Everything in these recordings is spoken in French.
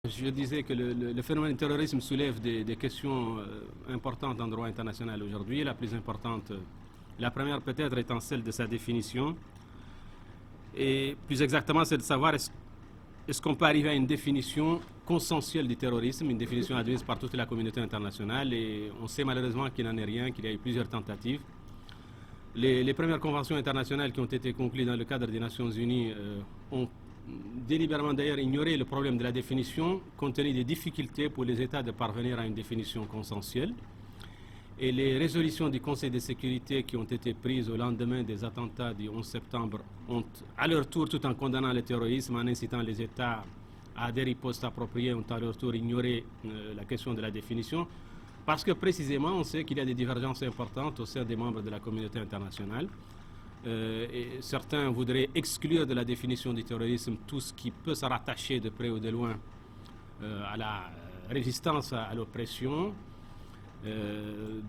Je disais que le phénomène du terrorisme soulève des questions importantes en droit international aujourd'hui. La plus importante, la première peut-être étant celle de sa définition. Et plus exactement, c'est de savoir est-ce qu'on peut arriver à une définition consensuelle du terrorisme, une définition admise par toute la communauté internationale. Et on sait malheureusement qu'il n'en est rien, qu'il y a eu plusieurs tentatives. Les premières conventions internationales qui ont été conclues dans le cadre des Nations Unies ont délibérément d'ailleurs ignoré le problème de la définition, compte tenu des difficultés pour les États de parvenir à une définition consensuelle. Et les résolutions du Conseil de sécurité qui ont été prises au lendemain des attentats du 11 septembre ont, à leur tour, tout en condamnant le terrorisme, en incitant les États à des ripostes appropriées, ont à leur tour ignoré la question de la définition, parce que précisément on sait qu'il y a des divergences importantes au sein des membres de la communauté internationale. Et certains voudraient exclure de la définition du terrorisme tout ce qui peut se rattacher de près ou de loin à la résistance à l'oppression.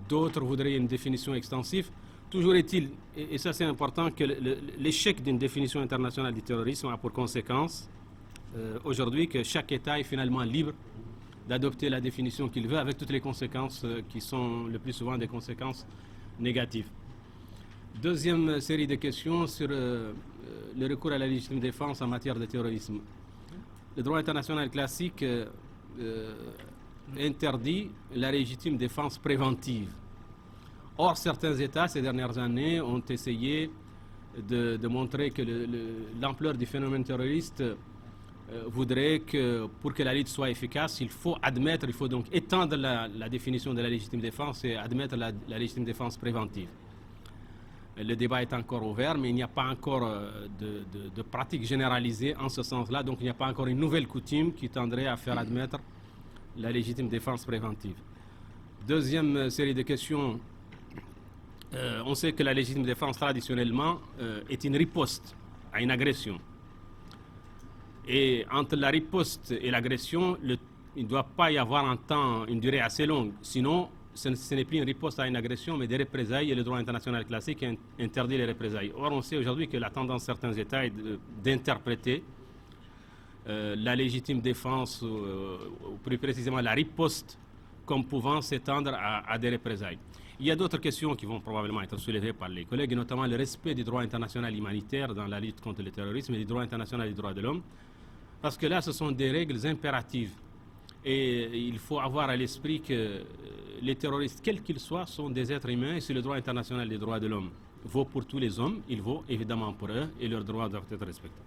D'autres voudraient une définition extensive. Toujours est-il, et ça c'est important, que l'échec d'une définition internationale du terrorisme a pour conséquence aujourd'hui que chaque État est finalement libre d'adopter la définition qu'il veut, avec toutes les conséquences qui sont le plus souvent des conséquences négatives. Deuxième série de questions sur le recours à la légitime défense en matière de terrorisme. Le droit international classique interdit la légitime défense préventive. Or, certains États, ces dernières années, ont essayé de montrer que l'ampleur du phénomène terroriste voudrait que, pour que la lutte soit efficace, il faut donc étendre la définition de la légitime défense et admettre la légitime défense préventive. Le débat est encore ouvert, mais il n'y a pas encore de pratique généralisée en ce sens-là. Donc il n'y a pas encore une nouvelle coutume qui tendrait à faire admettre la légitime défense préventive. Deuxième série de questions. On sait que la légitime défense, traditionnellement, est une riposte à une agression. Et entre la riposte et l'agression, il ne doit pas y avoir une durée assez longue. Sinon, ce n'est plus une riposte à une agression, mais des représailles, et le droit international classique interdit les représailles. Or, on sait aujourd'hui que la tendance de certains États est d'interpréter la légitime défense, ou plus précisément la riposte, comme pouvant s'étendre à des représailles. Il y a d'autres questions qui vont probablement être soulevées par les collègues, et notamment le respect du droit international humanitaire dans la lutte contre le terrorisme et du droit international des droits de l'homme, parce que là, ce sont des règles impératives. Et il faut avoir à l'esprit que les terroristes, quels qu'ils soient, sont des êtres humains, et si le droit international des droits de l'homme vaut pour tous les hommes, il vaut évidemment pour eux, et leurs droits doivent être respectés.